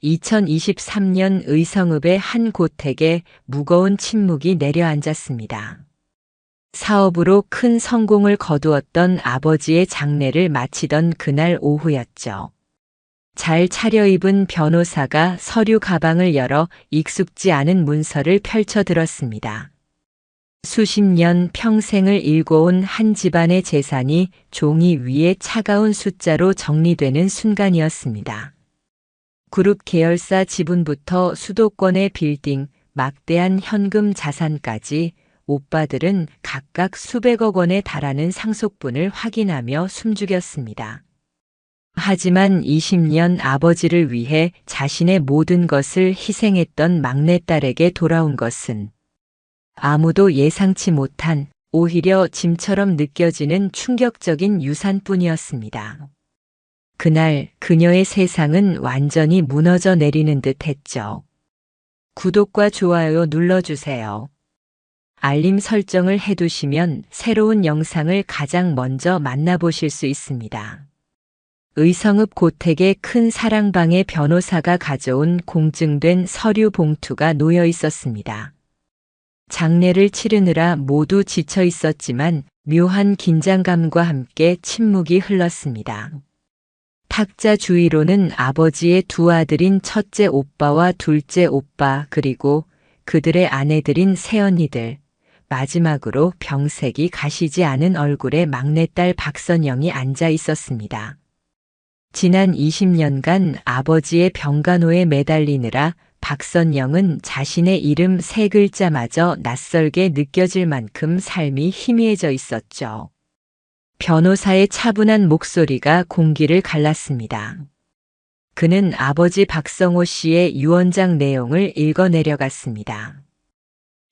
2023년 의성읍의 한 고택에 무거운 침묵이 내려앉았습니다. 사업으로 큰 성공을 거두었던 아버지의 장례를 마치던 그날 오후였죠. 잘 차려입은 변호사가 서류 가방을 열어 익숙지 않은 문서를 펼쳐들었습니다. 수십 년 평생을 일궈온 한 집안의 재산이 종이 위에 차가운 숫자로 정리되는 순간이었습니다. 그룹 계열사 지분부터 수도권의 빌딩, 막대한 현금 자산까지 오빠들은 각각 수백억 원에 달하는 상속분을 확인하며 숨죽였습니다. 하지만 20년 아버지를 위해 자신의 모든 것을 희생했던 막내딸에게 돌아온 것은 아무도 예상치 못한, 오히려 짐처럼 느껴지는 충격적인 유산뿐이었습니다. 그날 그녀의 세상은 완전히 무너져 내리는 듯 했죠. 구독과 좋아요 눌러주세요. 알림 설정을 해두시면 새로운 영상을 가장 먼저 만나보실 수 있습니다. 의성읍 고택의 큰 사랑방에 변호사가 가져온 공증된 서류 봉투가 놓여 있었습니다. 장례를 치르느라 모두 지쳐 있었지만 묘한 긴장감과 함께 침묵이 흘렀습니다. 탁자 주위로는 아버지의 두 아들인 첫째 오빠와 둘째 오빠 그리고 그들의 아내들인 새언니들, 마지막으로 병색이 가시지 않은 얼굴의 막내딸 박선영이 앉아 있었습니다. 지난 20년간 아버지의 병간호에 매달리느라 박선영은 자신의 이름 세 글자마저 낯설게 느껴질 만큼 삶이 희미해져 있었죠. 변호사의 차분한 목소리가 공기를 갈랐습니다. 그는 아버지 박성호 씨의 유언장 내용을 읽어 내려갔습니다.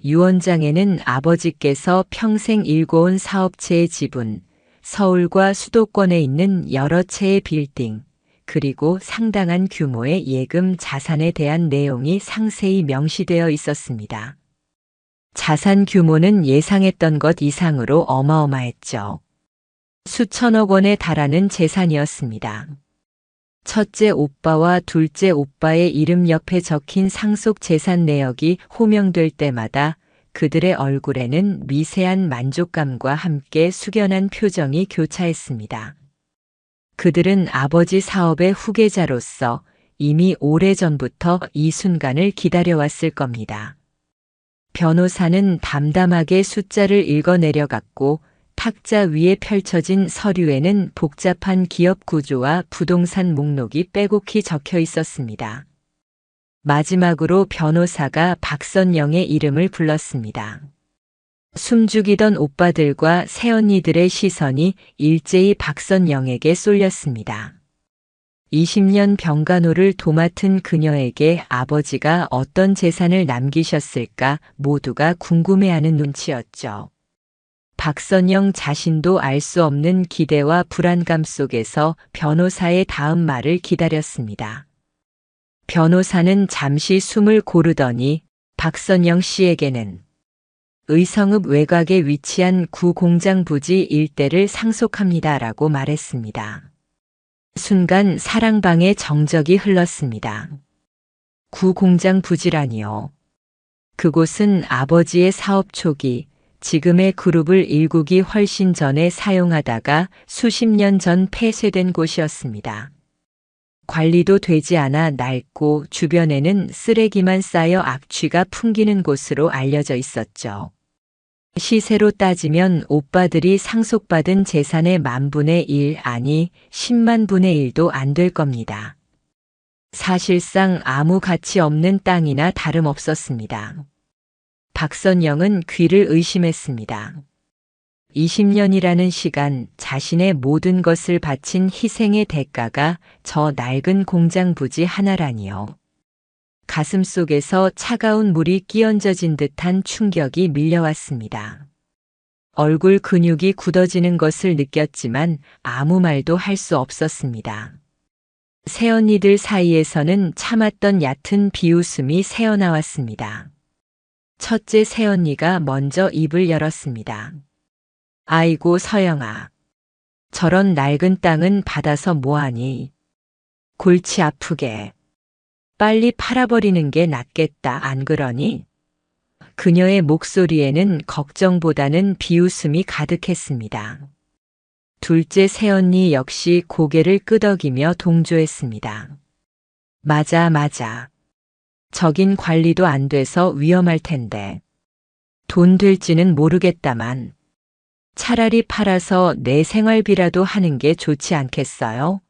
유언장에는 아버지께서 평생 일궈온 사업체의 지분, 서울과 수도권에 있는 여러 채의 빌딩, 그리고 상당한 규모의 예금 자산에 대한 내용이 상세히 명시되어 있었습니다. 자산 규모는 예상했던 것 이상으로 어마어마했죠. 수천억 원에 달하는 재산이었습니다. 첫째 오빠와 둘째 오빠의 이름 옆에 적힌 상속 재산 내역이 호명될 때마다 그들의 얼굴에는 미세한 만족감과 함께 숙연한 표정이 교차했습니다. 그들은 아버지 사업의 후계자로서 이미 오래전부터 이 순간을 기다려왔을 겁니다. 변호사는 담담하게 숫자를 읽어 내려갔고 탁자 위에 펼쳐진 서류에는 복잡한 기업 구조와 부동산 목록이 빼곡히 적혀 있었습니다. 마지막으로 변호사가 박선영의 이름을 불렀습니다. 숨죽이던 오빠들과 새언니들의 시선이 일제히 박선영에게 쏠렸습니다. 20년 병간호를 도맡은 그녀에게 아버지가 어떤 재산을 남기셨을까 모두가 궁금해하는 눈치였죠. 박선영 자신도 알 수 없는 기대와 불안감 속에서 변호사의 다음 말을 기다렸습니다. 변호사는 잠시 숨을 고르더니 박선영 씨에게는 의성읍 외곽에 위치한 구 공장 부지 일대를 상속합니다라고 말했습니다. 순간 사랑방에 정적이 흘렀습니다. 구 공장 부지라니요. 그곳은 아버지의 사업 초기, 지금의 그룹을 일구기 훨씬 전에 사용하다가 수십 년 전 폐쇄된 곳이었습니다. 관리도 되지 않아 낡고 주변에는 쓰레기만 쌓여 악취가 풍기는 곳으로 알려져 있었죠. 시세로 따지면 오빠들이 상속받은 재산의 10,000분의 1 아니 10만 분의 1도 안 될 겁니다. 사실상 아무 가치 없는 땅이나 다름없었습니다. 박선영은 귀를 의심했습니다. 20년이라는 시간, 자신의 모든 것을 바친 희생의 대가가 저 낡은 공장 부지 하나라니요. 가슴 속에서 차가운 물이 끼얹어진 듯한 충격이 밀려왔습니다. 얼굴 근육이 굳어지는 것을 느꼈지만 아무 말도 할 수 없었습니다. 새언니들 사이에서는 참았던 얕은 비웃음이 새어나왔습니다. 첫째 새언니가 먼저 입을 열었습니다. 아이고 서영아. 저런 낡은 땅은 받아서 뭐하니? 골치 아프게. 빨리 팔아버리는 게 낫겠다, 안 그러니? 그녀의 목소리에는 걱정보다는 비웃음이 가득했습니다. 둘째 새언니 역시 고개를 끄덕이며 동조했습니다. 맞아, 맞아. 저긴 관리도 안 돼서 위험할 텐데. 돈 될지는 모르겠다만. 차라리 팔아서 내 생활비라도 하는 게 좋지 않겠어요?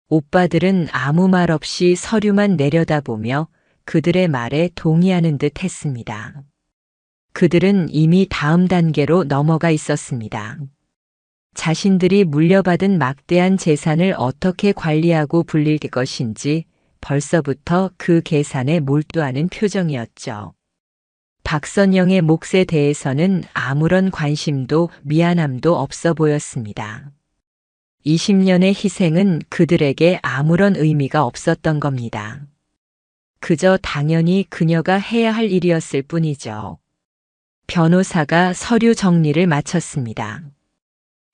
오빠들은 아무 말 없이 서류만 내려다보며 그들의 말에 동의하는 듯 했습니다. 그들은 이미 다음 단계로 넘어가 있었습니다. 자신들이 물려받은 막대한 재산을 어떻게 관리하고 불릴 것인지 벌써부터 그 계산에 몰두하는 표정이었죠. 박선영의 몫에 대해서는 아무런 관심도 미안함도 없어 보였습니다. 20년의 희생은 그들에게 아무런 의미가 없었던 겁니다. 그저 당연히 그녀가 해야 할 일이었을 뿐이죠. 변호사가 서류 정리를 마쳤습니다.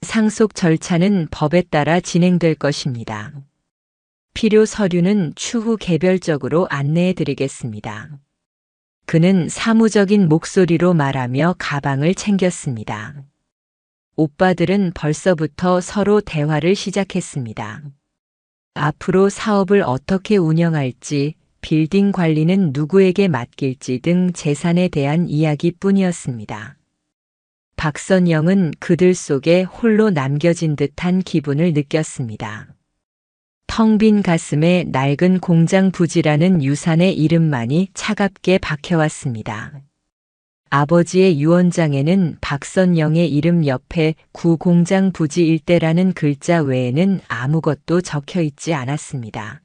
상속 절차는 법에 따라 진행될 것입니다. 필요 서류는 추후 개별적으로 안내해 드리겠습니다. 그는 사무적인 목소리로 말하며 가방을 챙겼습니다. 오빠들은 벌써부터 서로 대화를 시작했습니다. 앞으로 사업을 어떻게 운영할지, 빌딩 관리는 누구에게 맡길지 등 재산에 대한 이야기뿐이었습니다. 박선영은 그들 속에 홀로 남겨진 듯한 기분을 느꼈습니다. 텅 빈 가슴에 낡은 공장 부지라는 유산의 이름만이 차갑게 박혀왔습니다. 아버지의 유언장에는 박선영의 이름 옆에 구공장 부지 일대라는 글자 외에는 아무것도 적혀 있지 않았습니다.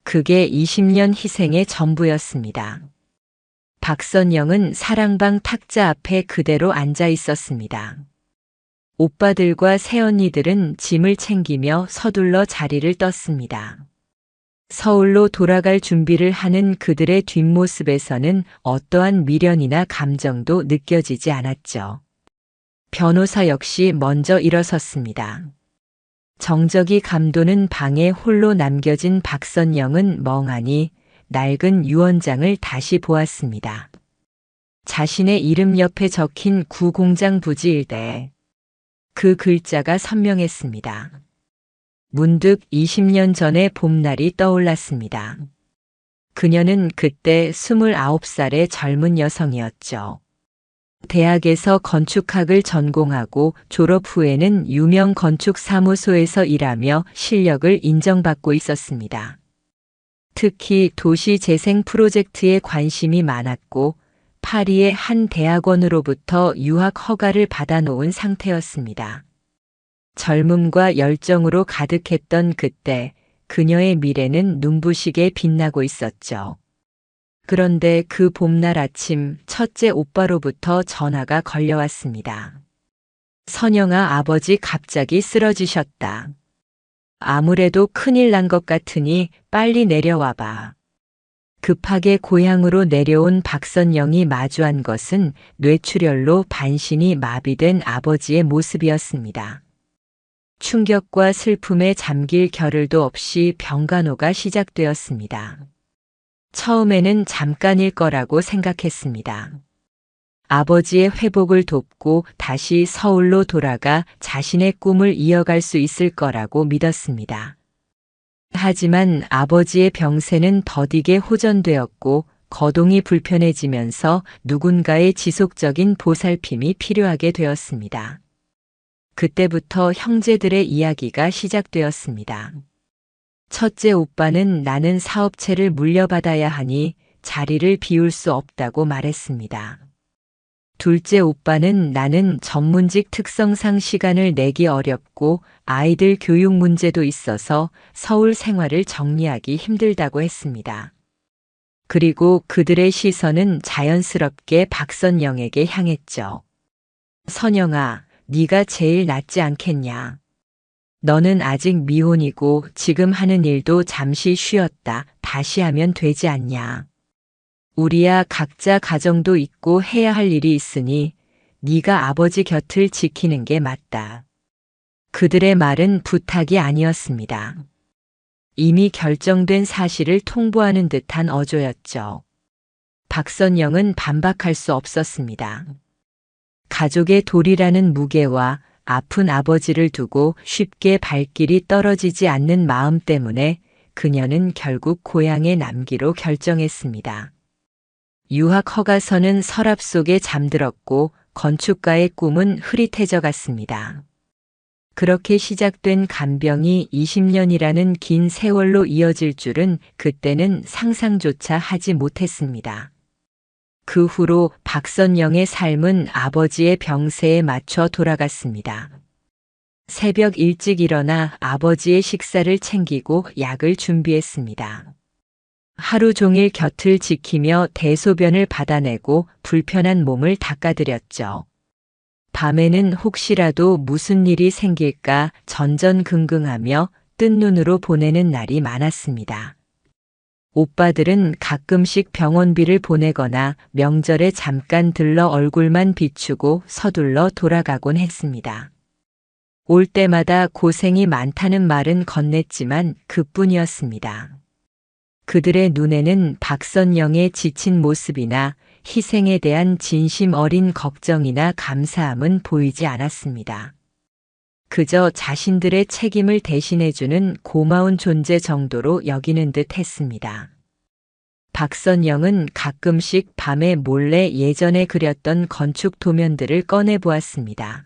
그게 20년 희생의 전부였습니다. 박선영은 사랑방 탁자 앞에 그대로 앉아 있었습니다. 오빠들과 새언니들은 짐을 챙기며 서둘러 자리를 떴습니다. 서울로 돌아갈 준비를 하는 그들의 뒷모습에서는 어떠한 미련이나 감정도 느껴지지 않았죠. 변호사 역시 먼저 일어섰습니다. 정적이 감도는 방에 홀로 남겨진 박선영은 멍하니 낡은 유언장을 다시 보았습니다. 자신의 이름 옆에 적힌 구공장 부지 일대. 그 글자가 선명했습니다. 문득 20년 전의 봄날이 떠올랐습니다. 그녀는 그때 29살의 젊은 여성이었죠. 대학에서 건축학을 전공하고 졸업 후에는 유명 건축사무소에서 일하며 실력을 인정받고 있었습니다. 특히 도시재생 프로젝트에 관심이 많았고 파리의 한 대학원으로부터 유학 허가를 받아놓은 상태였습니다. 젊음과 열정으로 가득했던 그때 그녀의 미래는 눈부시게 빛나고 있었죠. 그런데 그 봄날 아침 첫째 오빠로부터 전화가 걸려왔습니다. 선영아, 아버지 갑자기 쓰러지셨다. 아무래도 큰일 난 것 같으니 빨리 내려와봐. 급하게 고향으로 내려온 박선영이 마주한 것은 뇌출혈로 반신이 마비된 아버지의 모습이었습니다. 충격과 슬픔에 잠길 겨를도 없이 병간호가 시작되었습니다. 처음에는 잠깐일 거라고 생각했습니다. 아버지의 회복을 돕고 다시 서울로 돌아가 자신의 꿈을 이어갈 수 있을 거라고 믿었습니다. 하지만 아버지의 병세는 더디게 호전되었고 거동이 불편해지면서 누군가의 지속적인 보살핌이 필요하게 되었습니다. 그때부터 형제들의 이야기가 시작되었습니다. 첫째 오빠는 나는 사업체를 물려받아야 하니 자리를 비울 수 없다고 말했습니다. 둘째 오빠는 나는 전문직 특성상 시간을 내기 어렵고 아이들 교육 문제도 있어서 서울 생활을 정리하기 힘들다고 했습니다. 그리고 그들의 시선은 자연스럽게 박선영에게 향했죠. 선영아, 네가 제일 낫지 않겠냐. 너는 아직 미혼이고 지금 하는 일도 잠시 쉬었다 다시 하면 되지 않냐. 우리야 각자 가정도 있고 해야 할 일이 있으니 네가 아버지 곁을 지키는 게 맞다. 그들의 말은 부탁이 아니었습니다. 이미 결정된 사실을 통보하는 듯한 어조였죠. 박선영은 반박할 수 없었습니다. 가족의 돌이라는 무게와 아픈 아버지를 두고 쉽게 발길이 떨어지지 않는 마음 때문에 그녀는 결국 고향에 남기로 결정했습니다. 유학 허가서는 서랍 속에 잠들었고 건축가의 꿈은 흐릿해져 갔습니다. 그렇게 시작된 간병이 20년이라는 긴 세월로 이어질 줄은 그때는 상상조차 하지 못했습니다. 그 후로 박선영의 삶은 아버지의 병세에 맞춰 돌아갔습니다. 새벽 일찍 일어나 아버지의 식사를 챙기고 약을 준비했습니다. 하루 종일 곁을 지키며 대소변을 받아내고 불편한 몸을 닦아드렸죠. 밤에는 혹시라도 무슨 일이 생길까 전전긍긍하며 뜬 눈으로 보내는 날이 많았습니다. 오빠들은 가끔씩 병원비를 보내거나 명절에 잠깐 들러 얼굴만 비추고 서둘러 돌아가곤 했습니다. 올 때마다 고생이 많다는 말은 건넸지만 그뿐이었습니다. 그들의 눈에는 박선영의 지친 모습이나 희생에 대한 진심 어린 걱정이나 감사함은 보이지 않았습니다. 그저 자신들의 책임을 대신해주는 고마운 존재 정도로 여기는 듯 했습니다. 박선영은 가끔씩 밤에 몰래 예전에 그렸던 건축 도면들을 꺼내보았습니다.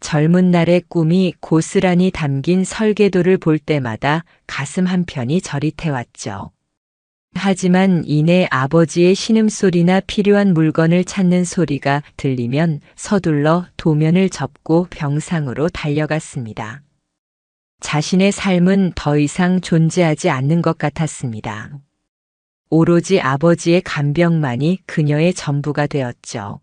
젊은 날의 꿈이 고스란히 담긴 설계도를 볼 때마다 가슴 한편이 저릿해왔죠. 하지만 이내 아버지의 신음소리나 필요한 물건을 찾는 소리가 들리면 서둘러 도면을 접고 병상으로 달려갔습니다. 자신의 삶은 더 이상 존재하지 않는 것 같았습니다. 오로지 아버지의 간병만이 그녀의 전부가 되었죠.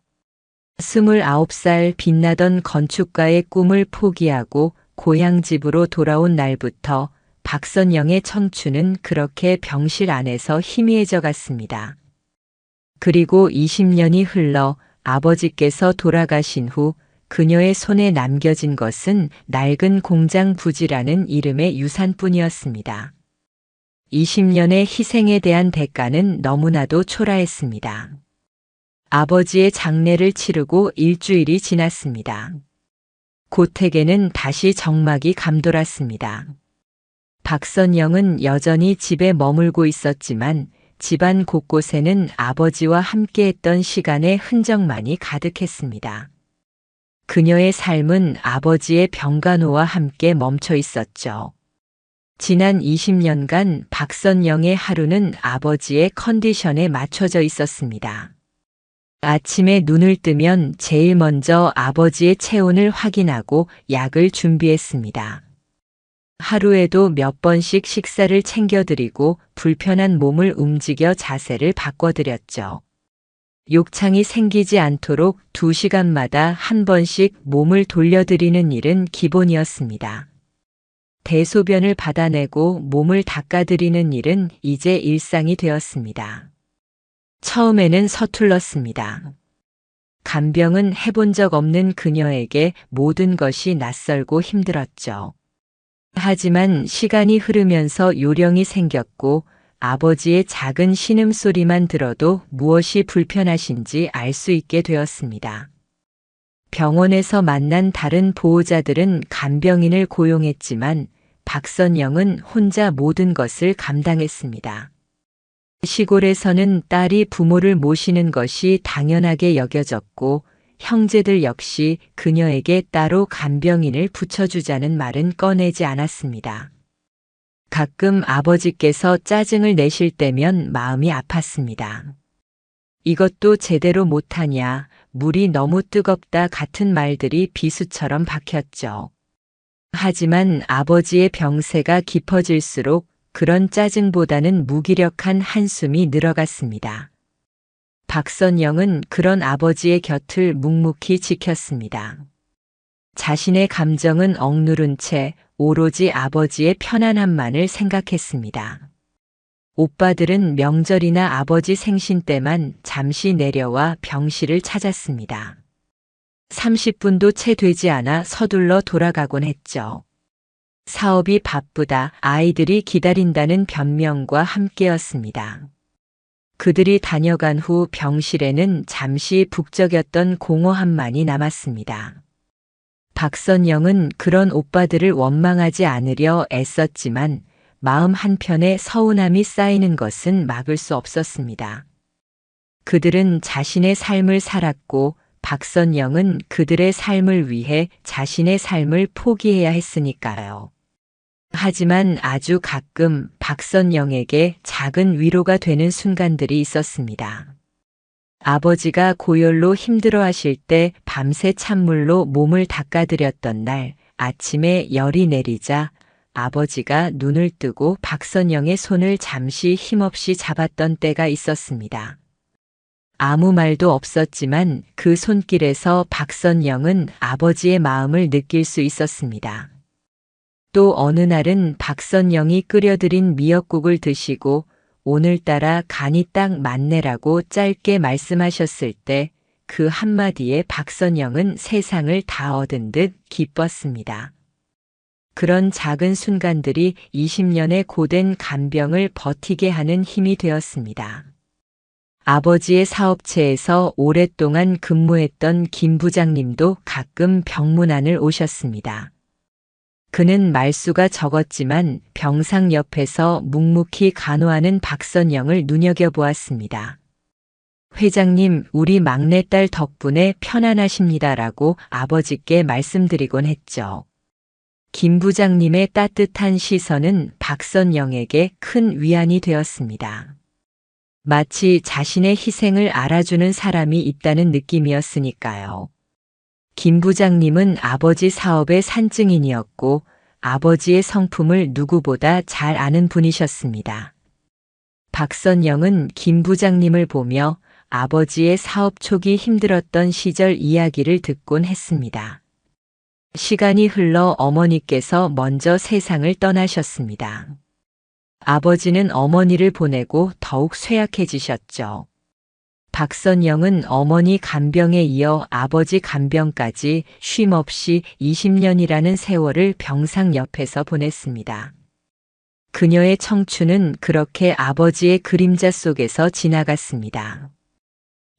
29살 빛나던 건축가의 꿈을 포기하고 고향 집으로 돌아온 날부터 박선영의 청춘은 그렇게 병실 안에서 희미해져 갔습니다. 그리고 20년이 흘러 아버지께서 돌아가신 후 그녀의 손에 남겨진 것은 낡은 공장 부지라는 이름의 유산뿐이었습니다. 20년의 희생에 대한 대가는 너무나도 초라했습니다. 아버지의 장례를 치르고 일주일이 지났습니다. 고택에는 다시 적막이 감돌았습니다. 박선영은 여전히 집에 머물고 있었지만 집안 곳곳에는 아버지와 함께했던 시간의 흔적만이 가득했습니다. 그녀의 삶은 아버지의 병간호와 함께 멈춰 있었죠. 지난 20년간 박선영의 하루는 아버지의 컨디션에 맞춰져 있었습니다. 아침에 눈을 뜨면 제일 먼저 아버지의 체온을 확인하고 약을 준비했습니다. 하루에도 몇 번씩 식사를 챙겨드리고 불편한 몸을 움직여 자세를 바꿔드렸죠. 욕창이 생기지 않도록 2시간마다 한 번씩 몸을 돌려드리는 일은 기본이었습니다. 대소변을 받아내고 몸을 닦아드리는 일은 이제 일상이 되었습니다. 처음에는 서툴렀습니다. 간병은 해본 적 없는 그녀에게 모든 것이 낯설고 힘들었죠. 하지만 시간이 흐르면서 요령이 생겼고 아버지의 작은 신음소리만 들어도 무엇이 불편하신지 알 수 있게 되었습니다. 병원에서 만난 다른 보호자들은 간병인을 고용했지만 박선영은 혼자 모든 것을 감당했습니다. 시골에서는 딸이 부모를 모시는 것이 당연하게 여겨졌고 형제들 역시 그녀에게 따로 간병인을 붙여주자는 말은 꺼내지 않았습니다. 가끔 아버지께서 짜증을 내실 때면 마음이 아팠습니다. 이것도 제대로 못하냐, 물이 너무 뜨겁다 같은 말들이 비수처럼 박혔죠. 하지만 아버지의 병세가 깊어질수록 그런 짜증보다는 무기력한 한숨이 늘어갔습니다. 박선영은 그런 아버지의 곁을 묵묵히 지켰습니다. 자신의 감정은 억누른 채 오로지 아버지의 편안함만을 생각했습니다. 오빠들은 명절이나 아버지 생신 때만 잠시 내려와 병실을 찾았습니다. 30분도 채 되지 않아 서둘러 돌아가곤 했죠. 사업이 바쁘다, 아이들이 기다린다는 변명과 함께였습니다. 그들이 다녀간 후 병실에는 잠시 북적였던 공허함만이 남았습니다. 박선영은 그런 오빠들을 원망하지 않으려 애썼지만 마음 한편에 서운함이 쌓이는 것은 막을 수 없었습니다. 그들은 자신의 삶을 살았고 박선영은 그들의 삶을 위해 자신의 삶을 포기해야 했으니까요. 하지만 아주 가끔 박선영에게 작은 위로가 되는 순간들이 있었습니다. 아버지가 고열로 힘들어하실 때 밤새 찬물로 몸을 닦아드렸던 날 아침에 열이 내리자 아버지가 눈을 뜨고 박선영의 손을 잠시 힘없이 잡았던 때가 있었습니다. 아무 말도 없었지만 그 손길에서 박선영은 아버지의 마음을 느낄 수 있었습니다. 또 어느 날은 박선영이 끓여드린 미역국을 드시고 오늘따라 간이 딱 맞네라고 짧게 말씀하셨을 때 그 한마디에 박선영은 세상을 다 얻은 듯 기뻤습니다. 그런 작은 순간들이 20년의 고된 간병을 버티게 하는 힘이 되었습니다. 아버지의 사업체에서 오랫동안 근무했던 김 부장님도 가끔 병문안을 오셨습니다. 그는 말수가 적었지만 병상 옆에서 묵묵히 간호하는 박선영을 눈여겨보았습니다. 회장님, 우리 막내딸 덕분에 편안하십니다라고 아버지께 말씀드리곤 했죠. 김 부장님의 따뜻한 시선은 박선영에게 큰 위안이 되었습니다. 마치 자신의 희생을 알아주는 사람이 있다는 느낌이었으니까요. 김 부장님은 아버지 사업의 산증인이었고 아버지의 성품을 누구보다 잘 아는 분이셨습니다. 박선영은 김 부장님을 보며 아버지의 사업 초기 힘들었던 시절 이야기를 듣곤 했습니다. 시간이 흘러 어머니께서 먼저 세상을 떠나셨습니다. 아버지는 어머니를 보내고 더욱 쇠약해지셨죠. 박선영은 어머니 간병에 이어 아버지 간병까지 쉼없이 20년이라는 세월을 병상 옆에서 보냈습니다. 그녀의 청춘은 그렇게 아버지의 그림자 속에서 지나갔습니다.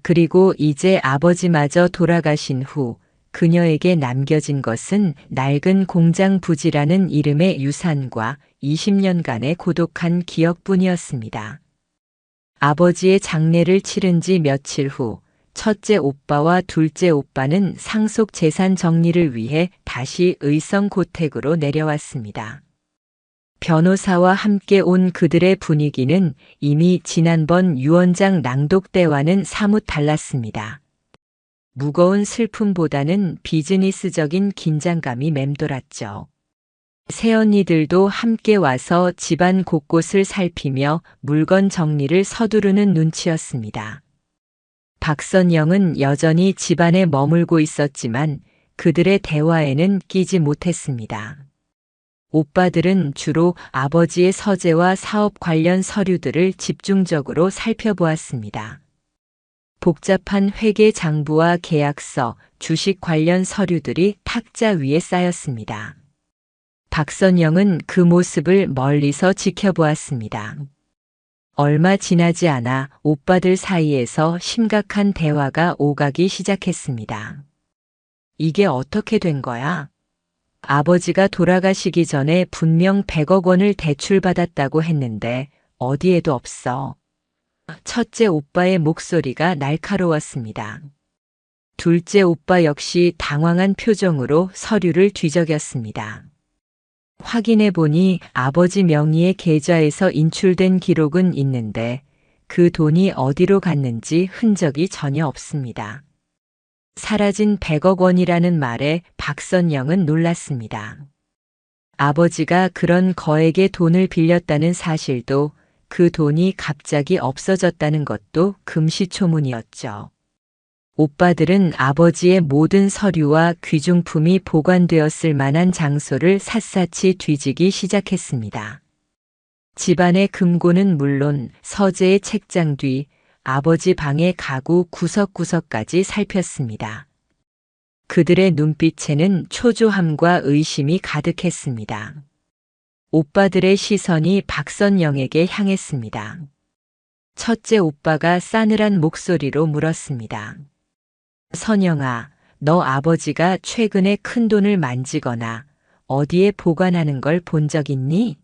그리고 이제 아버지마저 돌아가신 후 그녀에게 남겨진 것은 낡은 공장 부지라는 이름의 유산과 20년간의 고독한 기억뿐이었습니다. 아버지의 장례를 치른 지 며칠 후 첫째 오빠와 둘째 오빠는 상속 재산 정리를 위해 다시 의성고택으로 내려왔습니다. 변호사와 함께 온 그들의 분위기는 이미 지난번 유언장 낭독 때와는 사뭇 달랐습니다. 무거운 슬픔보다는 비즈니스적인 긴장감이 맴돌았죠. 새언니들도 함께 와서 집안 곳곳을 살피며 물건 정리를 서두르는 눈치였습니다. 박선영은 여전히 집안에 머물고 있었지만 그들의 대화에는 끼지 못했습니다. 오빠들은 주로 아버지의 서재와 사업 관련 서류들을 집중적으로 살펴보았습니다. 복잡한 회계 장부와 계약서, 주식 관련 서류들이 탁자 위에 쌓였습니다. 박선영은 그 모습을 멀리서 지켜보았습니다. 얼마 지나지 않아 오빠들 사이에서 심각한 대화가 오가기 시작했습니다. 이게 어떻게 된 거야? 아버지가 돌아가시기 전에 분명 100억 원을 대출받았다고 했는데 어디에도 없어. 첫째 오빠의 목소리가 날카로웠습니다. 둘째 오빠 역시 당황한 표정으로 서류를 뒤적였습니다. 확인해 보니 아버지 명의의 계좌에서 인출된 기록은 있는데 그 돈이 어디로 갔는지 흔적이 전혀 없습니다. 사라진 100억 원이라는 말에 박선영은 놀랐습니다. 아버지가 그런 거액의 돈을 빌렸다는 사실도 그 돈이 갑자기 없어졌다는 것도 금시초문이었죠. 오빠들은 아버지의 모든 서류와 귀중품이 보관되었을 만한 장소를 샅샅이 뒤지기 시작했습니다. 집안의 금고는 물론 서재의 책장 뒤, 아버지 방의 가구 구석구석까지 살폈습니다. 그들의 눈빛에는 초조함과 의심이 가득했습니다. 오빠들의 시선이 박선영에게 향했습니다. 첫째 오빠가 싸늘한 목소리로 물었습니다. 선영아, 너 아버지가 최근에 큰돈을 만지거나 어디에 보관하는 걸 본 적 있니?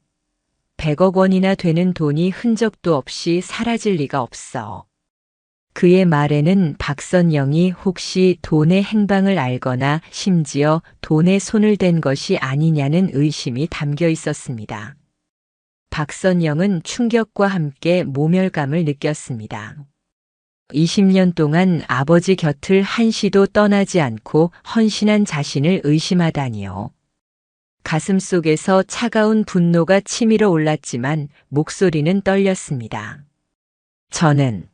100억 원이나 되는 돈이 흔적도 없이 사라질 리가 없어. 그의 말에는 박선영이 혹시 돈의 행방을 알거나 심지어 돈에 손을 댄 것이 아니냐는 의심이 담겨 있었습니다. 박선영은 충격과 함께 모멸감을 느꼈습니다. 20년 동안 아버지 곁을 한시도 떠나지 않고 헌신한 자신을 의심하다니요. 가슴속에서 차가운 분노가 치밀어 올랐지만 목소리는 떨렸습니다. 저는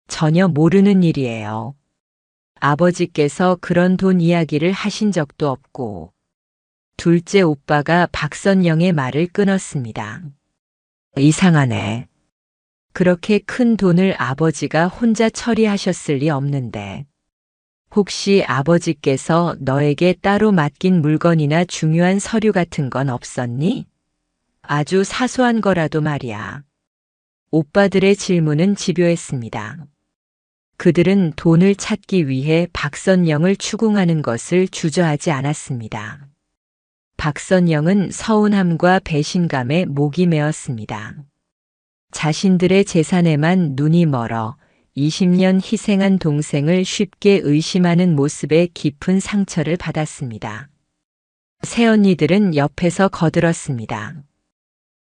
전혀 모르는 일이에요. 아버지께서 그런 돈 이야기를 하신 적도 없고. 둘째 오빠가 박선영의 말을 끊었습니다. 이상하네. 그렇게 큰 돈을 아버지가 혼자 처리하셨을 리 없는데. 혹시 아버지께서 너에게 따로 맡긴 물건이나 중요한 서류 같은 건 없었니? 아주 사소한 거라도 말이야. 오빠들의 질문은 집요했습니다. 그들은 돈을 찾기 위해 박선영을 추궁하는 것을 주저하지 않았습니다. 박선영은 서운함과 배신감에 목이 메었습니다. 자신들의 재산에만 눈이 멀어 20년 희생한 동생을 쉽게 의심하는 모습에 깊은 상처를 받았습니다. 새언니들은 옆에서 거들었습니다.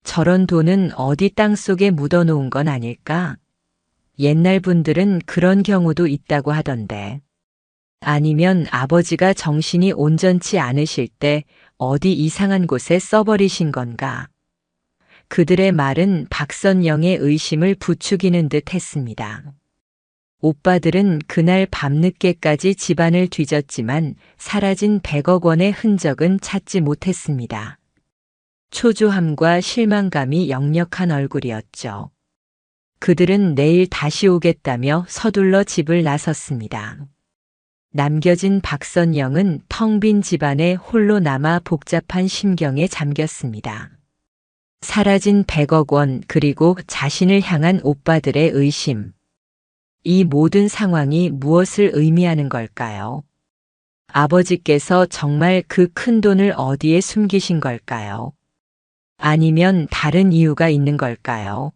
저런 돈은 어디 땅속에 묻어놓은 건 아닐까? 옛날 분들은 그런 경우도 있다고 하던데. 아니면 아버지가 정신이 온전치 않으실 때 어디 이상한 곳에 써버리신 건가? 그들의 말은 박선영의 의심을 부추기는 듯 했습니다. 오빠들은 그날 밤늦게까지 집안을 뒤졌지만 사라진 100억 원의 흔적은 찾지 못했습니다. 초조함과 실망감이 역력한 얼굴이었죠. 그들은 내일 다시 오겠다며 서둘러 집을 나섰습니다. 남겨진 박선영은 텅 빈 집안에 홀로 남아 복잡한 심경에 잠겼습니다. 사라진 100억 원 그리고 자신을 향한 오빠들의 의심. 이 모든 상황이 무엇을 의미하는 걸까요? 아버지께서 정말 그 큰 돈을 어디에 숨기신 걸까요? 아니면 다른 이유가 있는 걸까요?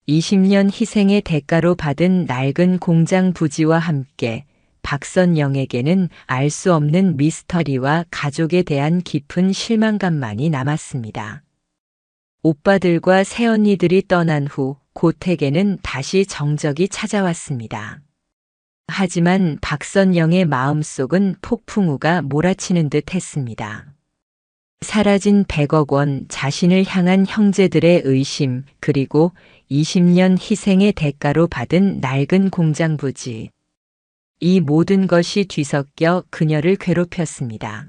20년 희생의 대가로 받은 낡은 공장 부지와 함께 박선영에게는 알 수 없는 미스터리와 가족에 대한 깊은 실망감만이 남았습니다. 오빠들과 새언니들이 떠난 후 고택에는 다시 정적이 찾아왔습니다. 하지만 박선영의 마음속은 폭풍우가 몰아치는 듯 했습니다. 사라진 100억 원, 자신을 향한 형제들의 의심, 그리고 20년 희생의 대가로 받은 낡은 공장 부지. 이 모든 것이 뒤섞여 그녀를 괴롭혔습니다.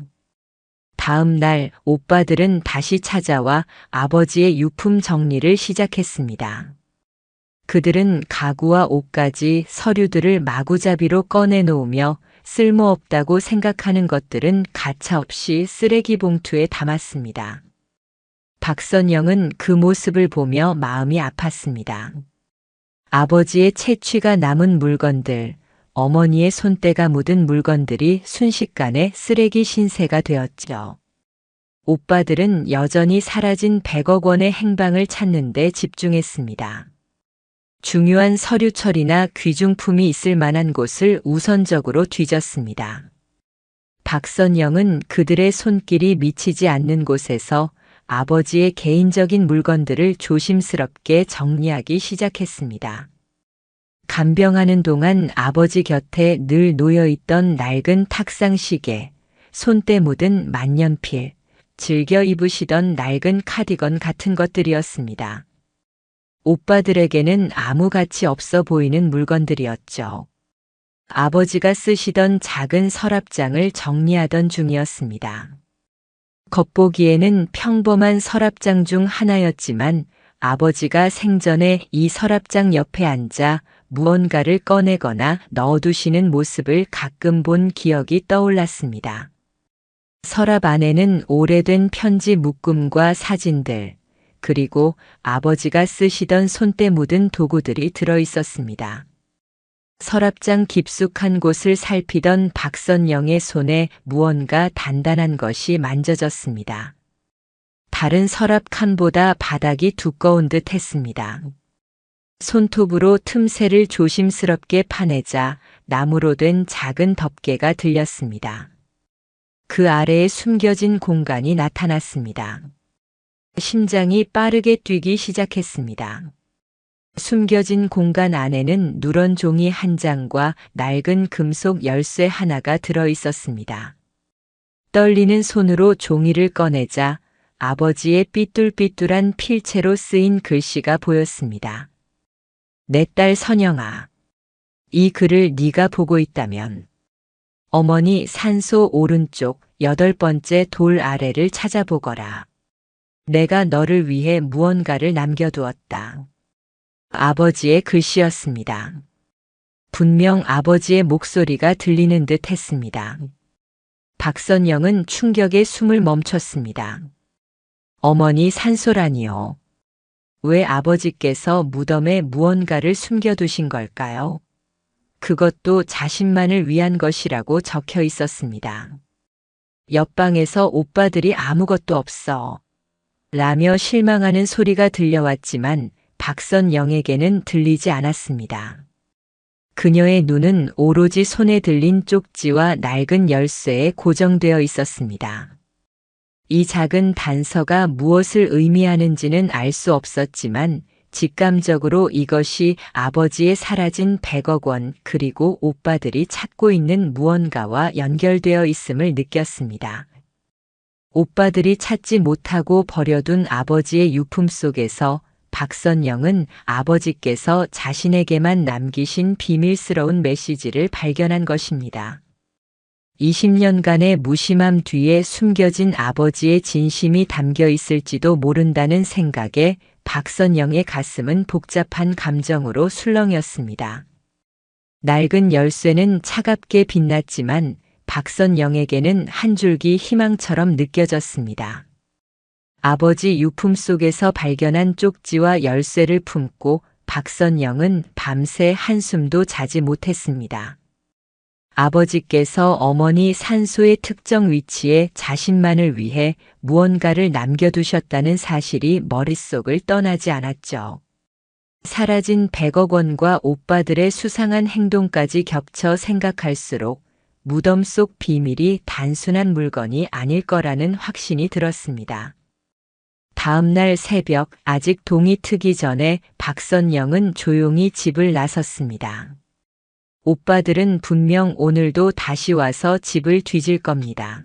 다음 날 오빠들은 다시 찾아와 아버지의 유품 정리를 시작했습니다. 그들은 가구와 옷까지 서류들을 마구잡이로 꺼내놓으며 쓸모없다고 생각하는 것들은 가차없이 쓰레기 봉투에 담았습니다. 박선영은 그 모습을 보며 마음이 아팠습니다. 아버지의 채취가 남은 물건들, 어머니의 손때가 묻은 물건들이 순식간에 쓰레기 신세가 되었죠. 오빠들은 여전히 사라진 100억 원의 행방을 찾는 데 집중했습니다. 중요한 서류 처리나 귀중품이 있을 만한 곳을 우선적으로 뒤졌습니다. 박선영은 그들의 손길이 미치지 않는 곳에서 아버지의 개인적인 물건들을 조심스럽게 정리하기 시작했습니다. 간병하는 동안 아버지 곁에 늘 놓여있던 낡은 탁상시계, 손때 묻은 만년필, 즐겨 입으시던 낡은 카디건 같은 것들이었습니다. 오빠들에게는 아무 가치 없어 보이는 물건들이었죠. 아버지가 쓰시던 작은 서랍장을 정리하던 중이었습니다. 겉보기에는 평범한 서랍장 중 하나였지만 아버지가 생전에 이 서랍장 옆에 앉아 무언가를 꺼내거나 넣어두시는 모습을 가끔 본 기억이 떠올랐습니다. 서랍 안에는 오래된 편지 묶음과 사진들, 그리고 아버지가 쓰시던 손때 묻은 도구들이 들어 있었습니다. 서랍장 깊숙한 곳을 살피던 박선영의 손에 무언가 단단한 것이 만져졌습니다. 다른 서랍 칸보다 바닥이 두꺼운 듯 했습니다. 손톱으로 틈새를 조심스럽게 파내자 나무로 된 작은 덮개가 들렸습니다. 그 아래에 숨겨진 공간이 나타났습니다. 심장이 빠르게 뛰기 시작했습니다. 숨겨진 공간 안에는 누런 종이 한 장과 낡은 금속 열쇠 하나가 들어 있었습니다. 떨리는 손으로 종이를 꺼내자 아버지의 삐뚤삐뚤한 필체로 쓰인 글씨가 보였습니다. 내 딸 선영아, 이 글을 네가 보고 있다면 어머니 산소 오른쪽 8번째 돌 아래를 찾아보거라. 내가 너를 위해 무언가를 남겨두었다. 아버지의 글씨였습니다. 분명 아버지의 목소리가 들리는 듯 했습니다. 박선영은 충격에 숨을 멈췄습니다. 어머니 산소라니요. 왜 아버지께서 무덤에 무언가를 숨겨두신 걸까요? 그것도 자신만을 위한 것이라고 적혀 있었습니다. 옆방에서 오빠들이 아무것도 없어. 라며 실망하는 소리가 들려왔지만 박선영에게는 들리지 않았습니다. 그녀의 눈은 오로지 손에 들린 쪽지와 낡은 열쇠에 고정되어 있었습니다. 이 작은 단서가 무엇을 의미하는지는 알 수 없었지만 직감적으로 이것이 아버지의 사라진 100억 원 그리고 오빠들이 찾고 있는 무언가와 연결되어 있음을 느꼈습니다. 오빠들이 찾지 못하고 버려둔 아버지의 유품 속에서 박선영은 아버지께서 자신에게만 남기신 비밀스러운 메시지를 발견한 것입니다. 20년간의 무심함 뒤에 숨겨진 아버지의 진심이 담겨 있을지도 모른다는 생각에 박선영의 가슴은 복잡한 감정으로 술렁였습니다. 낡은 열쇠는 차갑게 빛났지만 박선영에게는 한 줄기 희망처럼 느껴졌습니다. 아버지 유품 속에서 발견한 쪽지와 열쇠를 품고 박선영은 밤새 한숨도 자지 못했습니다. 아버지께서 어머니 산소의 특정 위치에 자신만을 위해 무언가를 남겨두셨다는 사실이 머릿속을 떠나지 않았죠. 사라진 100억 원과 오빠들의 수상한 행동까지 겹쳐 생각할수록 무덤 속 비밀이 단순한 물건이 아닐 거라는 확신이 들었습니다. 다음 날 새벽 아직 동이 트기 전에 박선영은 조용히 집을 나섰습니다. 오빠들은 분명 오늘도 다시 와서 집을 뒤질 겁니다.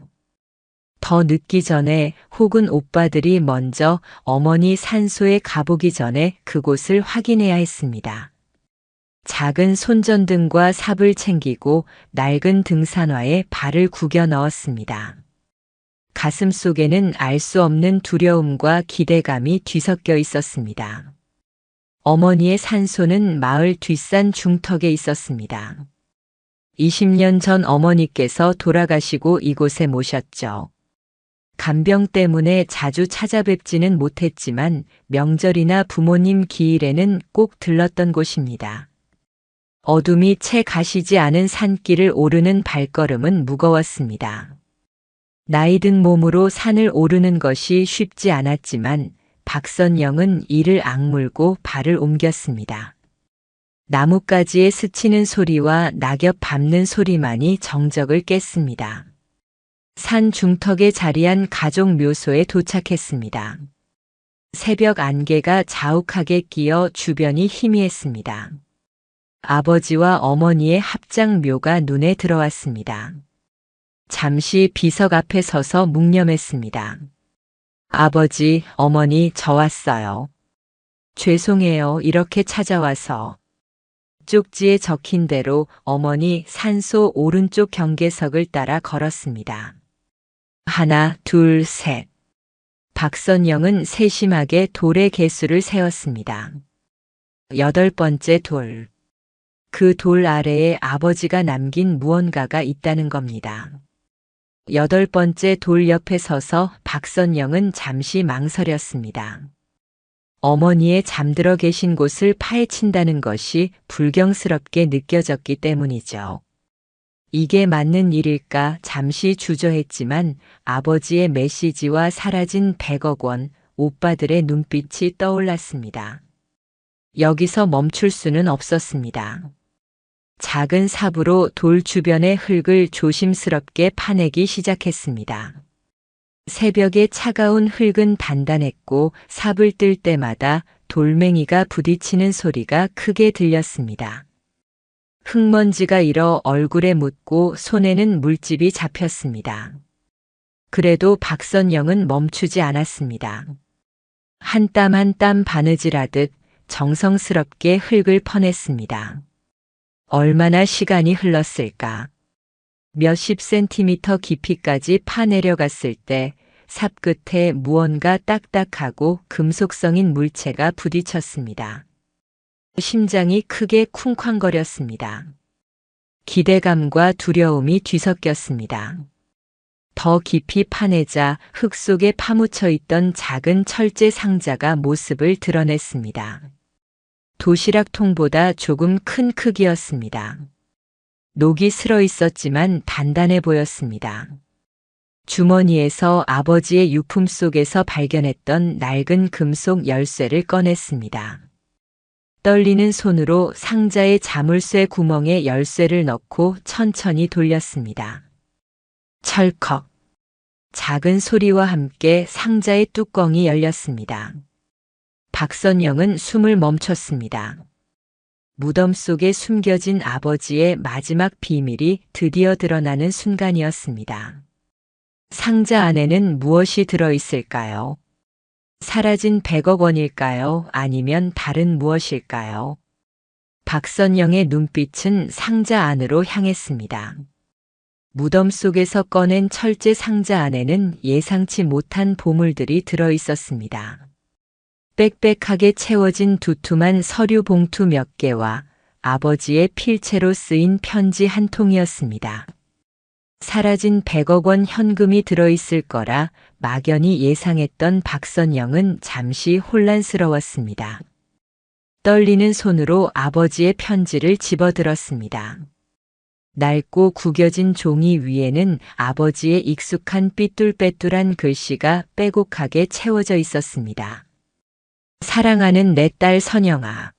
더 늦기 전에 혹은 오빠들이 먼저 어머니 산소에 가보기 전에 그곳을 확인해야 했습니다. 작은 손전등과 삽을 챙기고 낡은 등산화에 발을 구겨 넣었습니다. 가슴 속에는 알 수 없는 두려움과 기대감이 뒤섞여 있었습니다. 어머니의 산소는 마을 뒷산 중턱에 있었습니다. 20년 전 어머니께서 돌아가시고 이곳에 모셨죠. 간병 때문에 자주 찾아뵙지는 못했지만 명절이나 부모님 기일에는 꼭 들렀던 곳입니다. 어둠이 채 가시지 않은 산길을 오르는 발걸음은 무거웠습니다. 나이든 몸으로 산을 오르는 것이 쉽지 않았지만 박선영은 이를 악물고 발을 옮겼습니다. 나뭇가지에 스치는 소리와 낙엽 밟는 소리만이 정적을 깼습니다. 산 중턱에 자리한 가족 묘소에 도착했습니다. 새벽 안개가 자욱하게 끼어 주변이 희미했습니다. 아버지와 어머니의 합장묘가 눈에 들어왔습니다. 잠시 비석 앞에 서서 묵념했습니다. 아버지, 어머니, 저 왔어요. 죄송해요, 이렇게 찾아와서. 쪽지에 적힌 대로 어머니 산소 오른쪽 경계석을 따라 걸었습니다. 하나, 둘, 셋. 박선영은 세심하게 돌의 개수를 세었습니다. 8번째 돌. 그 돌 아래에 아버지가 남긴 무언가가 있다는 겁니다. 8번째 돌 옆에 서서 박선영은 잠시 망설였습니다. 어머니의 잠들어 계신 곳을 파헤친다는 것이 불경스럽게 느껴졌기 때문이죠. 이게 맞는 일일까 잠시 주저했지만 아버지의 메시지와 사라진 100억 원, 오빠들의 눈빛이 떠올랐습니다. 여기서 멈출 수는 없었습니다. 작은 삽으로 돌 주변의 흙을 조심스럽게 파내기 시작했습니다. 새벽의 차가운 흙은 단단했고 삽을 뜰 때마다 돌멩이가 부딪히는 소리가 크게 들렸습니다. 흙먼지가 일어 얼굴에 묻고 손에는 물집이 잡혔습니다. 그래도 박선영은 멈추지 않았습니다. 한 땀 한 땀 바느질하듯 정성스럽게 흙을 퍼냈습니다. 얼마나 시간이 흘렀을까? 몇십 센티미터 깊이까지 파내려갔을 때 삽 끝에 무언가 딱딱하고 금속성인 물체가 부딪혔습니다. 심장이 크게 쿵쾅거렸습니다. 기대감과 두려움이 뒤섞였습니다. 더 깊이 파내자 흙 속에 파묻혀 있던 작은 철제 상자가 모습을 드러냈습니다. 도시락통보다 조금 큰 크기였습니다. 녹이 슬어 있었지만 단단해 보였습니다. 주머니에서 아버지의 유품 속에서 발견했던 낡은 금속 열쇠를 꺼냈습니다. 떨리는 손으로 상자의 자물쇠 구멍에 열쇠를 넣고 천천히 돌렸습니다. 철컥. 작은 소리와 함께 상자의 뚜껑이 열렸습니다. 박선영은 숨을 멈췄습니다. 무덤 속에 숨겨진 아버지의 마지막 비밀이 드디어 드러나는 순간이었습니다. 상자 안에는 무엇이 들어있을까요? 사라진 100억 원일까요? 아니면 다른 무엇일까요? 박선영의 눈빛은 상자 안으로 향했습니다. 무덤 속에서 꺼낸 철제 상자 안에는 예상치 못한 보물들이 들어있었습니다. 빽빽하게 채워진 두툼한 서류 봉투 몇 개와 아버지의 필체로 쓰인 편지 한 통이었습니다. 사라진 100억 원 현금이 들어있을 거라 막연히 예상했던 박선영은 잠시 혼란스러웠습니다. 떨리는 손으로 아버지의 편지를 집어들었습니다. 낡고 구겨진 종이 위에는 아버지의 익숙한 삐뚤빼뚤한 글씨가 빼곡하게 채워져 있었습니다. 사랑하는 내 딸 선영아.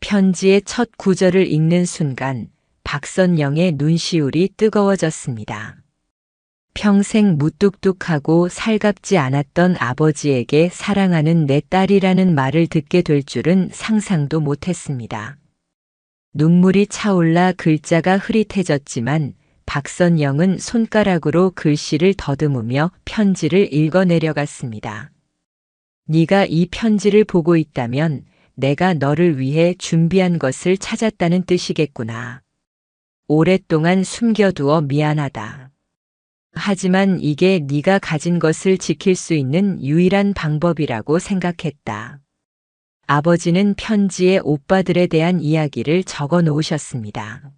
편지의 첫 구절을 읽는 순간 박선영의 눈시울이 뜨거워졌습니다. 평생 무뚝뚝하고 살갑지 않았던 아버지에게 사랑하는 내 딸이라는 말을 듣게 될 줄은 상상도 못했습니다. 눈물이 차올라 글자가 흐릿해졌지만 박선영은 손가락으로 글씨를 더듬으며 편지를 읽어내려갔습니다. 네가 이 편지를 보고 있다면 내가 너를 위해 준비한 것을 찾았다는 뜻이겠구나. 오랫동안 숨겨두어 미안하다. 하지만 이게 네가 가진 것을 지킬 수 있는 유일한 방법이라고 생각했다. 아버지는 편지에 오빠들에 대한 이야기를 적어 놓으셨습니다.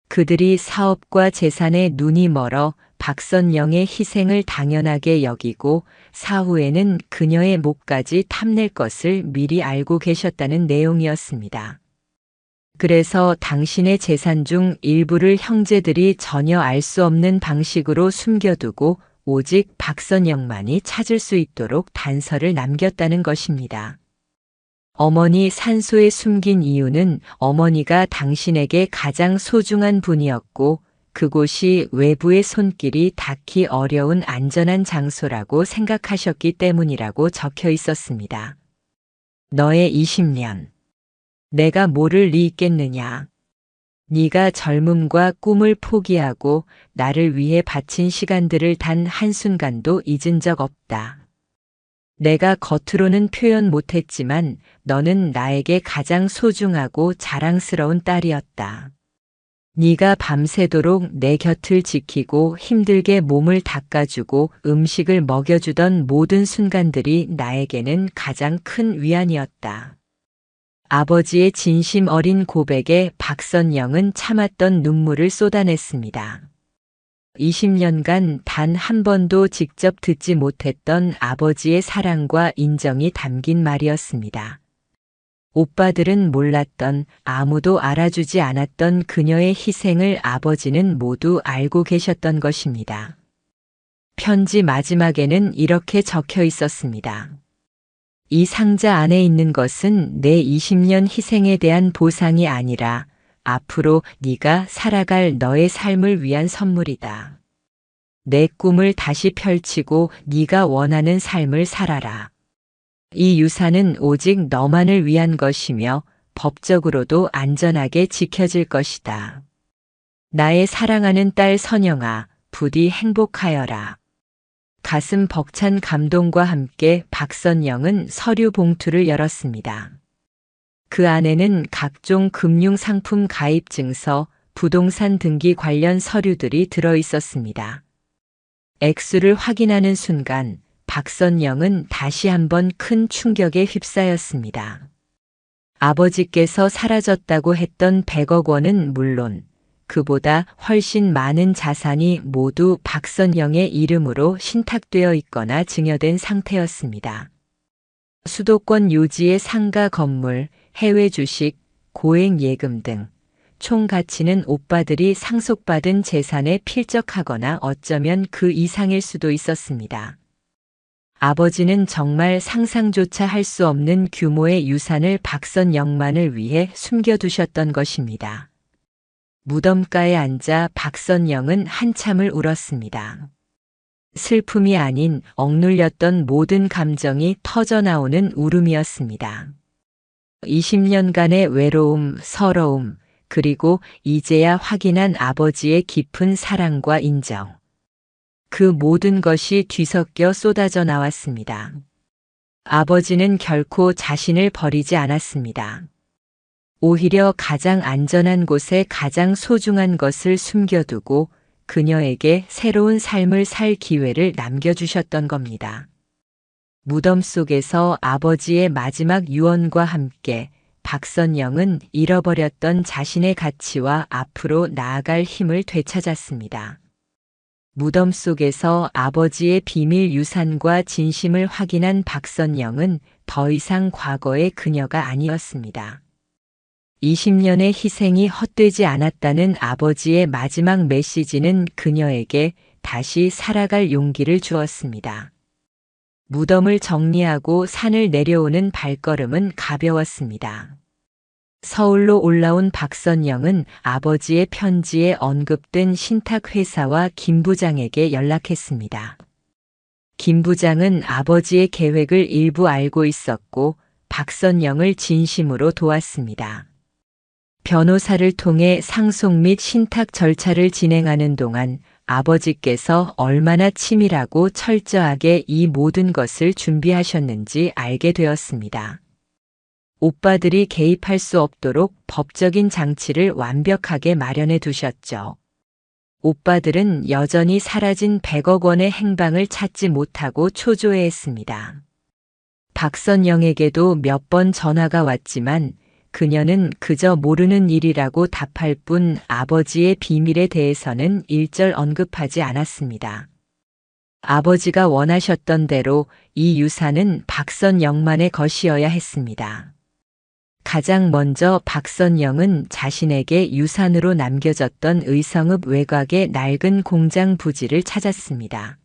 그들이 사업과 재산에 눈이 멀어 박선영의 희생을 당연하게 여기고 사후에는 그녀의 목까지 탐낼 것을 미리 알고 계셨다는 내용이었습니다. 그래서 당신의 재산 중 일부를 형제들이 전혀 알 수 없는 방식으로 숨겨두고 오직 박선영만이 찾을 수 있도록 단서를 남겼다는 것입니다. 어머니 산소에 숨긴 이유는 어머니가 당신에게 가장 소중한 분이었고 그곳이 외부의 손길이 닿기 어려운 안전한 장소라고 생각하셨기 때문이라고 적혀 있었습니다. 너의 20년. 내가 모를 리 있겠느냐. 네가 젊음과 꿈을 포기하고 나를 위해 바친 시간들을 단 한순간도 잊은 적 없다. 내가 겉으로는 표현 못했지만 너는 나에게 가장 소중하고 자랑스러운 딸이었다. 네가 밤새도록 내 곁을 지키고 힘들게 몸을 닦아주고 음식을 먹여주던 모든 순간들이 나에게는 가장 큰 위안이었다. 아버지의 진심 어린 고백에 박선영은 참았던 눈물을 쏟아냈습니다. 20년간 단 한 번도 직접 듣지 못했던 아버지의 사랑과 인정이 담긴 말이었습니다. 오빠들은 몰랐던, 아무도 알아주지 않았던 그녀의 희생을 아버지는 모두 알고 계셨던 것입니다. 편지 마지막에는 이렇게 적혀 있었습니다. 이 상자 안에 있는 것은 내 20년 희생에 대한 보상이 아니라 앞으로 네가 살아갈 너의 삶을 위한 선물이다. 내 꿈을 다시 펼치고 네가 원하는 삶을 살아라. 이 유산은 오직 너만을 위한 것이며 법적으로도 안전하게 지켜질 것이다. 나의 사랑하는 딸 선영아, 부디 행복하여라. 가슴 벅찬 감동과 함께 박선영은 서류 봉투를 열었습니다. 그 안에는 각종 금융상품 가입 증서, 부동산 등기 관련 서류들이 들어 있었습니다. 액수를 확인하는 순간 박선영은 다시 한번 큰 충격에 휩싸였습니다. 아버지께서 사라졌다고 했던 100억 원은 물론 그보다 훨씬 많은 자산이 모두 박선영의 이름으로 신탁되어 있거나 증여된 상태였습니다. 수도권 요지의 상가 건물, 해외 주식, 고액 예금 등 총 가치는 오빠들이 상속받은 재산에 필적하거나 어쩌면 그 이상일 수도 있었습니다. 아버지는 정말 상상조차 할 수 없는 규모의 유산을 박선영만을 위해 숨겨두셨던 것입니다. 무덤가에 앉아 박선영은 한참을 울었습니다. 슬픔이 아닌 억눌렸던 모든 감정이 터져나오는 울음이었습니다. 20년간의 외로움, 서러움, 그리고 이제야 확인한 아버지의 깊은 사랑과 인정. 그 모든 것이 뒤섞여 쏟아져 나왔습니다. 아버지는 결코 자신을 버리지 않았습니다. 오히려 가장 안전한 곳에 가장 소중한 것을 숨겨두고 그녀에게 새로운 삶을 살 기회를 남겨주셨던 겁니다. 무덤 속에서 아버지의 마지막 유언과 함께 박선영은 잃어버렸던 자신의 가치와 앞으로 나아갈 힘을 되찾았습니다. 무덤 속에서 아버지의 비밀 유산과 진심을 확인한 박선영은 더 이상 과거의 그녀가 아니었습니다. 20년의 희생이 헛되지 않았다는 아버지의 마지막 메시지는 그녀에게 다시 살아갈 용기를 주었습니다. 무덤을 정리하고 산을 내려오는 발걸음은 가벼웠습니다. 서울로 올라온 박선영은 아버지의 편지에 언급된 신탁회사와 김 부장에게 연락했습니다. 김 부장은 아버지의 계획을 일부 알고 있었고 박선영을 진심으로 도왔습니다. 변호사를 통해 상속 및 신탁 절차를 진행하는 동안 아버지께서 얼마나 치밀하고 철저하게 이 모든 것을 준비하셨는지 알게 되었습니다. 오빠들이 개입할 수 없도록 법적인 장치를 완벽하게 마련해 두셨죠. 오빠들은 여전히 사라진 100억 원의 행방을 찾지 못하고 초조해했습니다. 박선영에게도 몇 번 전화가 왔지만 그녀는 그저 모르는 일이라고 답할 뿐 아버지의 비밀에 대해서는 일절 언급하지 않았습니다. 아버지가 원하셨던 대로 이 유산은 박선영만의 것이어야 했습니다. 가장 먼저 박선영은 자신에게 유산으로 남겨졌던 의성읍 외곽의 낡은 공장 부지를 찾았습니다.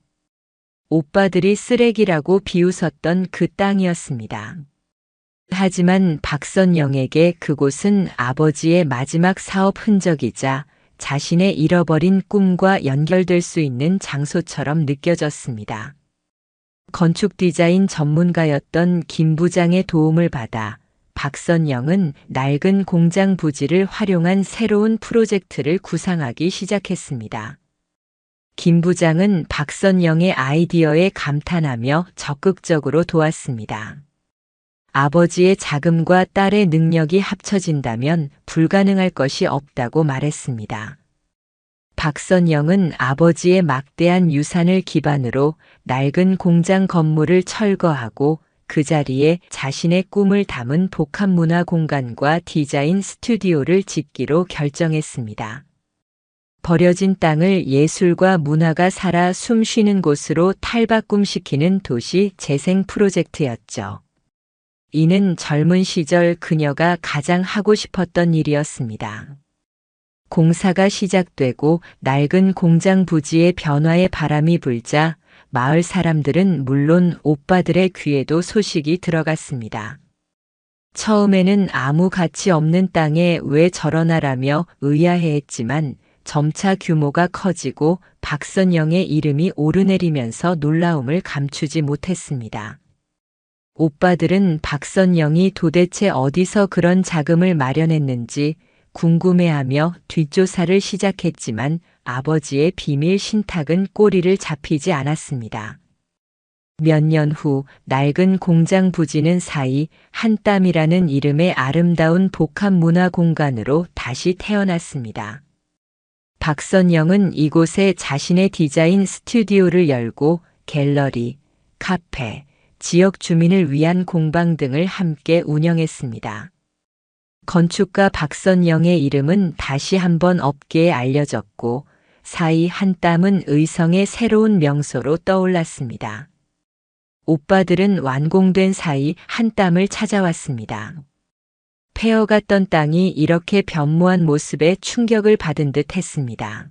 오빠들이 쓰레기라고 비웃었던 그 땅이었습니다. 하지만 박선영에게 그곳은 아버지의 마지막 사업 흔적이자 자신의 잃어버린 꿈과 연결될 수 있는 장소처럼 느껴졌습니다. 건축 디자인 전문가였던 김 부장의 도움을 받아 박선영은 낡은 공장 부지를 활용한 새로운 프로젝트를 구상하기 시작했습니다. 김 부장은 박선영의 아이디어에 감탄하며 적극적으로 도왔습니다. 아버지의 자금과 딸의 능력이 합쳐진다면 불가능할 것이 없다고 말했습니다. 박선영은 아버지의 막대한 유산을 기반으로 낡은 공장 건물을 철거하고 그 자리에 자신의 꿈을 담은 복합문화 공간과 디자인 스튜디오를 짓기로 결정했습니다. 버려진 땅을 예술과 문화가 살아 숨쉬는 곳으로 탈바꿈시키는 도시 재생 프로젝트였죠. 이는 젊은 시절 그녀가 가장 하고 싶었던 일이었습니다. 공사가 시작되고 낡은 공장 부지의 변화의 바람이 불자 마을 사람들은 물론 오빠들의 귀에도 소식이 들어갔습니다. 처음에는 아무 가치 없는 땅에 왜 저러나라며 의아해했지만 점차 규모가 커지고 박선영의 이름이 오르내리면서 놀라움을 감추지 못했습니다. 오빠들은 박선영이 도대체 어디서 그런 자금을 마련했는지 궁금해하며 뒷조사를 시작했지만 아버지의 비밀 신탁은 꼬리를 잡히지 않았습니다. 몇 년 후 낡은 공장 부지는 사이 한땀이라는 이름의 아름다운 복합 문화 공간으로 다시 태어났습니다. 박선영은 이곳에 자신의 디자인 스튜디오를 열고 갤러리, 카페, 지역 주민을 위한 공방 등을 함께 운영했습니다. 건축가 박선영의 이름은 다시 한번 업계에 알려졌고 사이 한땀은 의성의 새로운 명소로 떠올랐습니다. 오빠들은 완공된 사이 한땀을 찾아왔습니다. 패어갔던 땅이 이렇게 변모한 모습에 충격을 받은 듯 했습니다.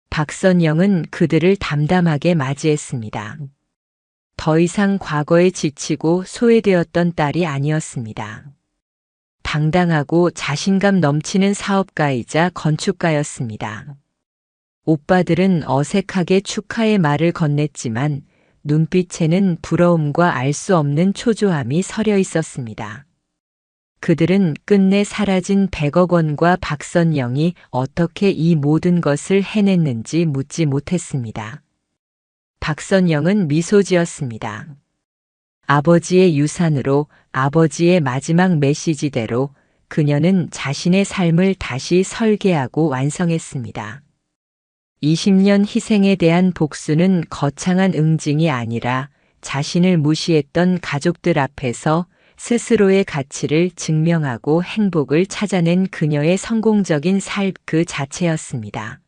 박선영은 그들을 담담하게 맞이했습니다. 더 이상 과거에 지치고 소외되었던 딸이 아니었습니다. 당당하고 자신감 넘치는 사업가이자 건축가였습니다. 오빠들은 어색하게 축하의 말을 건넸지만 눈빛에는 부러움과 알 수 없는 초조함이 서려 있었습니다. 그들은 끝내 사라진 100억 원과 박선영이 어떻게 이 모든 것을 해냈는지 묻지 못했습니다. 박선영은 미소 지었습니다. 아버지의 유산으로, 아버지의 마지막 메시지대로 그녀는 자신의 삶을 다시 설계하고 완성했습니다. 20년 희생에 대한 복수는 거창한 응징이 아니라 자신을 무시했던 가족들 앞에서 스스로의 가치를 증명하고 행복을 찾아낸 그녀의 성공적인 삶 그 자체였습니다.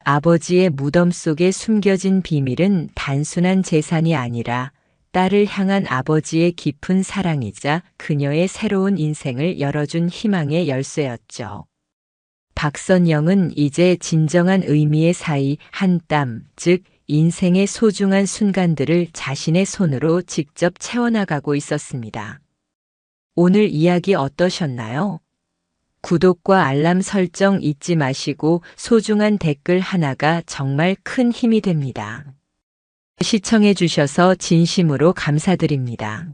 아버지의 무덤 속에 숨겨진 비밀은 단순한 재산이 아니라 딸을 향한 아버지의 깊은 사랑이자 그녀의 새로운 인생을 열어준 희망의 열쇠였죠. 박선영은 이제 진정한 의미의 사이 한땀, 즉 인생의 소중한 순간들을 자신의 손으로 직접 채워나가고 있었습니다. 오늘 이야기 어떠셨나요? 구독과 알람 설정 잊지 마시고 소중한 댓글 하나가 정말 큰 힘이 됩니다. 시청해 주셔서 진심으로 감사드립니다.